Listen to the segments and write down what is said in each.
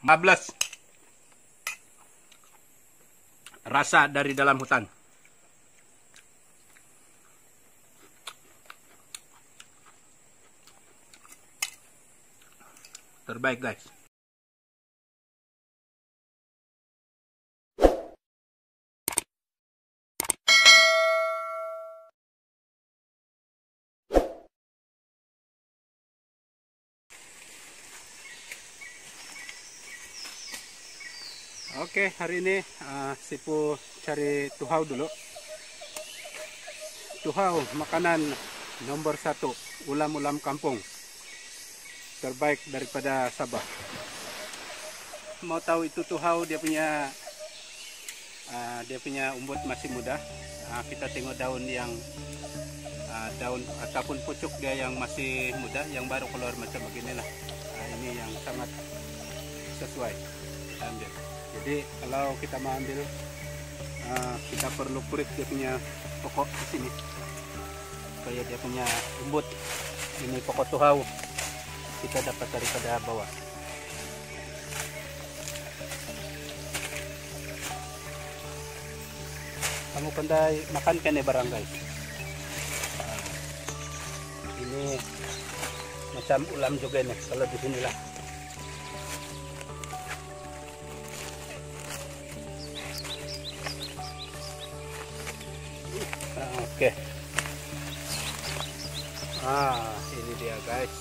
15 rasa dari dalam hutan. Terbaik guys. Oke, hari ini Sipu cari tuhau dulu. Tuhau makanan nomor 1, ulam-ulam kampung terbaik daripada Sabah. Mau tahu itu tuhau, dia punya umbut masih muda. Kita tengok daun yang daun ataupun pucuk dia yang masih muda, yang baru keluar macam beginilah. Ini yang sangat sesuai kita ambil. Jadi kalau kita mau ambil, kita perlu kurik dia punya pokok di sini supaya dia punya umbut. Ini pokok tuhau kita dapat daripada bawah. Kamu pandai makan kan ya barang guys. Ini macam ulam juga nih kalau di sinilah. Oke. Ini dia guys.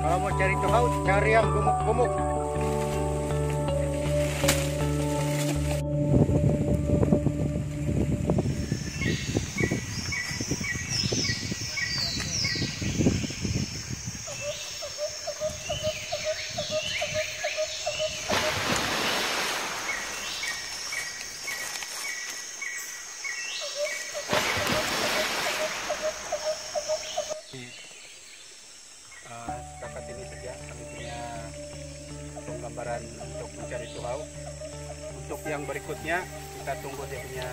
Kalau mau cari tuhau, cari yang gemuk-gemuk. Setakat ini saja kami punya penggambaran untuk mencari tuhau. Untuk yang berikutnya kita tunggu dia punya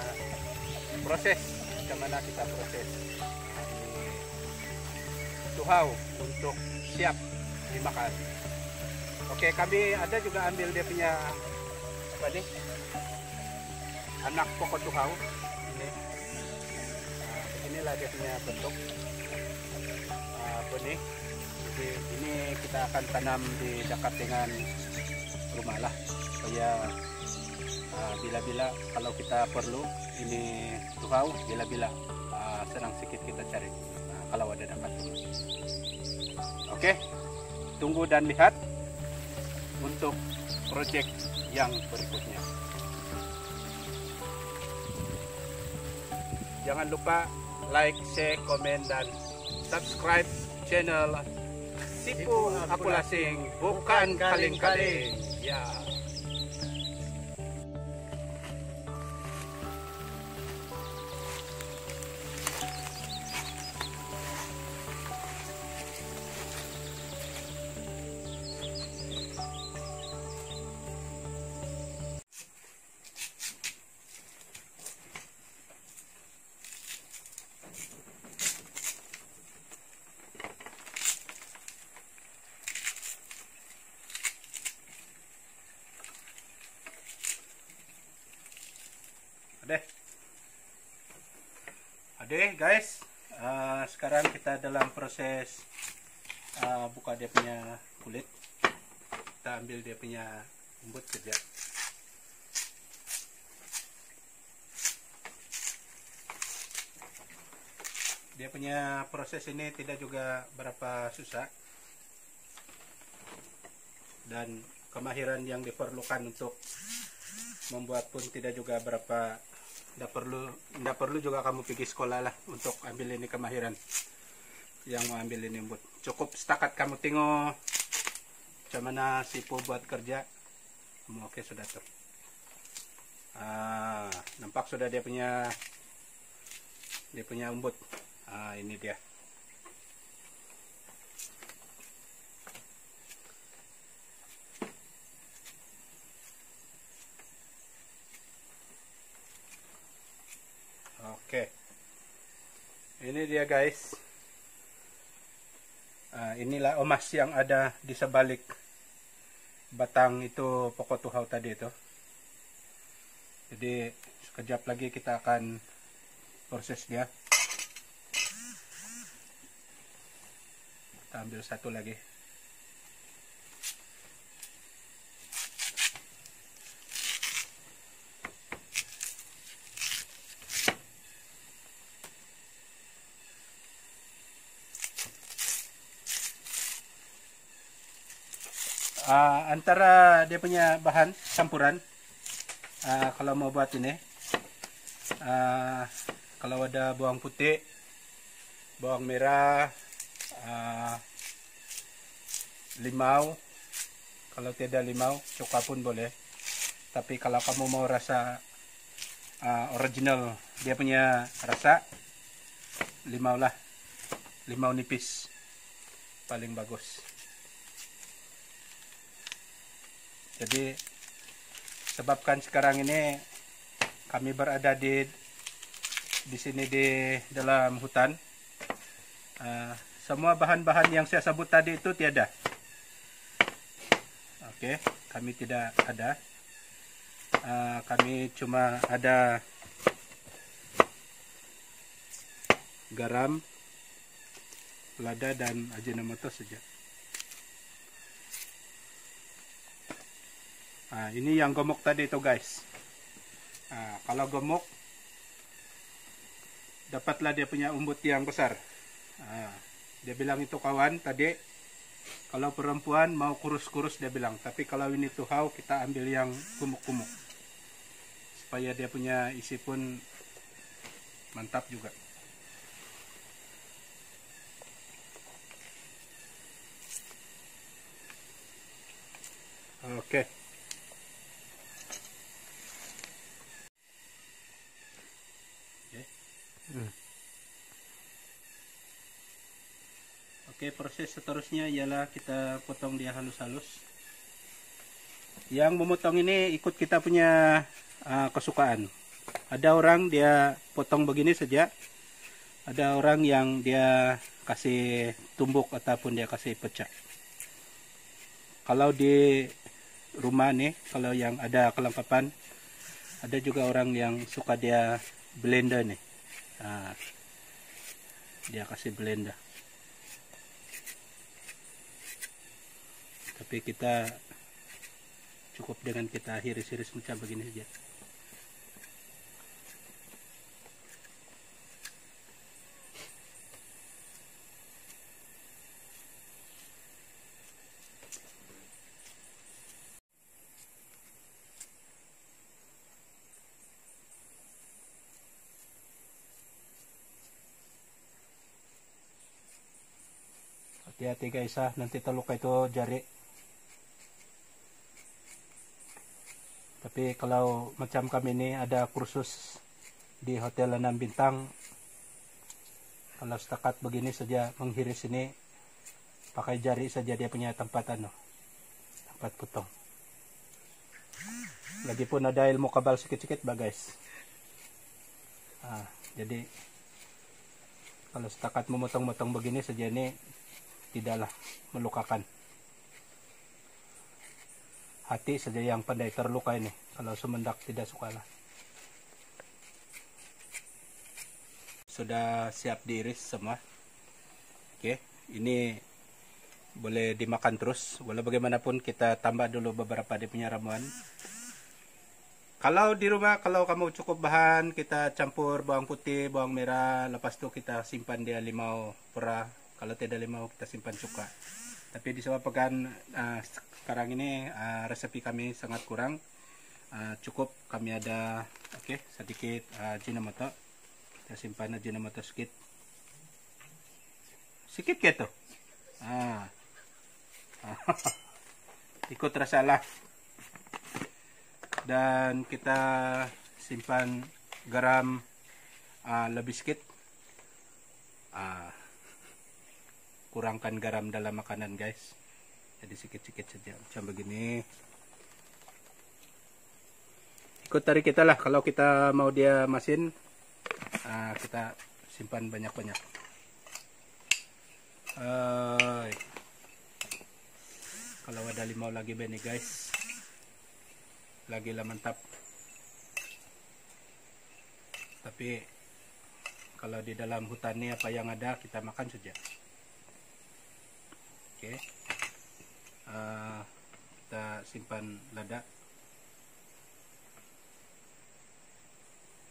proses, bagaimana kita proses tuhau untuk siap dimakan. Oke, kami ada juga ambil dia punya apa nih, anak pokok tuhau ini. Inilah dia punya bentuk benih. Jadi ini kita akan tanam di dekat dengan rumah lah, supaya bila-bila kalau kita perlu ini tuhau, bila-bila senang sedikit kita cari kalau ada dekat rumah. Oke, tunggu dan lihat untuk proyek yang berikutnya. Jangan lupa like, share, komen, dan subscribe channel Sipu Akulasing, bukan kaling-kaling. Ya. Ade guys, sekarang kita dalam proses buka dia punya kulit. Kita ambil dia punya umbut saja. Dia punya proses ini tidak juga berapa susah, dan kemahiran yang diperlukan untuk membuat pun tidak juga berapa. Tidak perlu juga kamu pergi sekolah lah untuk ambil ini kemahiran yang mau ambil ini umbut. Cukup setakat kamu tengok macam mana Sipo buat kerja, oke sudah tuh. Nampak sudah dia punya umbut. Ini dia. Oke, ini dia guys. Inilah emas yang ada di sebalik batang itu pokok tuhau tadi itu. Jadi sekejap lagi kita akan proses dia. Kita ambil satu lagi. Antara dia punya bahan campuran, kalau mau buat ini, kalau ada bawang putih, bawang merah, limau, kalau tidak limau cuka pun boleh. Tapi kalau kamu mau rasa original dia punya rasa, limau lah, limau nipis paling bagus. Jadi sebabkan sekarang ini kami berada di sini di dalam hutan, semua bahan-bahan yang saya sebut tadi itu tiada. Oke, kami tidak ada. Kami cuma ada garam, lada dan ajinomoto saja. Ini yang gemuk tadi itu guys. Kalau gemuk, dapatlah dia punya umbut yang besar. Dia bilang itu kawan tadi, kalau perempuan mau kurus-kurus dia bilang. Tapi kalau ini tuhau kita ambil yang kumuk-kumuk, supaya dia punya isi pun mantap juga. Oke. Oke, proses seterusnya ialah kita potong dia halus-halus. Yang memotong ini ikut kita punya kesukaan. Ada orang dia potong begini saja, ada orang yang dia kasih tumbuk ataupun dia kasih pecah. Kalau di rumah nih, kalau yang ada kelengkapan, ada juga orang yang suka dia blender nih. Dia kasih blender. Tapi kita cukup dengan kita iris-iris macam begini saja. Hati-hati guys, nanti terluka itu jari. Tapi kalau macam kami ini ada kursus di hotel 6 bintang, kalau setakat begini saja menghiris ini pakai jari saja dia punya tempat tempat potong. Lagipun ada ilmu kabal sikit-sikit guys. Jadi kalau setakat memotong-motong begini saja ini tidaklah melukakan. Hati saja yang pandai terluka ini, kalau semendak tidak sukalah. sudah siap diiris semua. Oke, ini boleh dimakan terus. Walau bagaimanapun kita tambah dulu beberapa dia punya ramuan. Kalau di rumah, kalau kamu cukup bahan, kita campur bawang putih, bawang merah, lepas itu kita simpan dia limau pera. Kalau tidak limau, kita simpan cuka. Tapi disebabkan sekarang ini resepi kami sangat kurang, cukup kami ada sedikit Ajinomoto. Kita simpan Ajinomoto sedikit gitu. Ikut rasalah. Dan kita simpan garam lebih sedikit. Kurangkan garam dalam makanan guys, jadi sedikit-sedikit saja macam begini. Ikut dari kita lah, kalau kita mau dia masin, kita simpan banyak-banyak. Kalau ada limau lagi beni guys, lagi lah mantap. Tapi kalau di dalam hutan ini apa yang ada kita makan saja. Oke, kita simpan lada.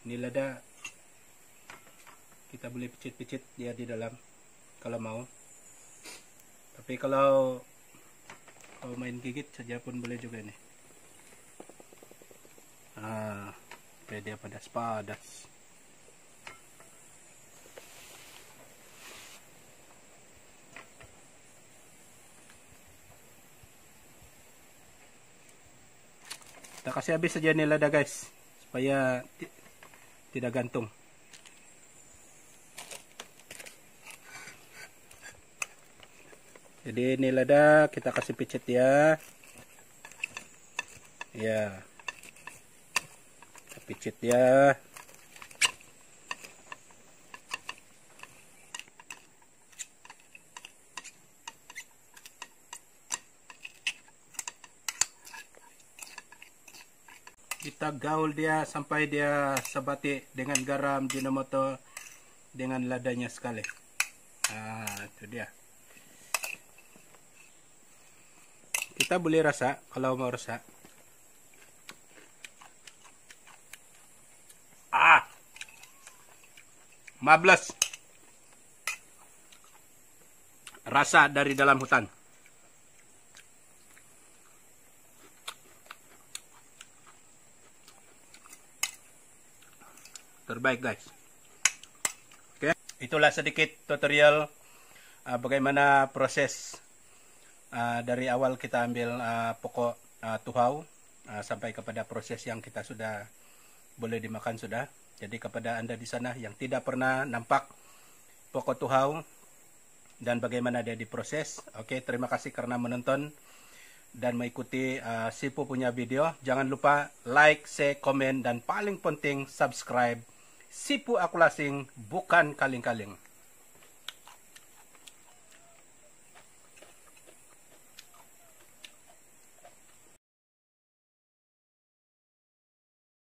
Ini lada kita boleh picit-picit dia di dalam kalau mau. Tapi kalau main gigit saja pun boleh juga nih. Supaya dia padas-padas. Kita kasih habis saja nih lada guys, supaya tidak gantung. Jadi ini lada kita kasih picit ya. Ya. Kita picit ya. Kita gaul dia sampai dia sebati dengan garam, Ajinomoto, dengan ladanya sekali. Itu dia. Kita boleh rasa kalau mau rasa. Mablas. Rasa dari dalam hutan. Terbaik guys. Oke, itulah sedikit tutorial bagaimana proses dari awal kita ambil pokok tuhau sampai kepada proses yang kita sudah boleh dimakan sudah. Jadi kepada Anda di sana yang tidak pernah nampak pokok tuhau dan bagaimana dia diproses, oke, terima kasih karena menonton dan mengikuti Sipu punya video. Jangan lupa like, share, komen, dan paling penting subscribe. Sipu Aku Lasing, bukan kaling-kaling.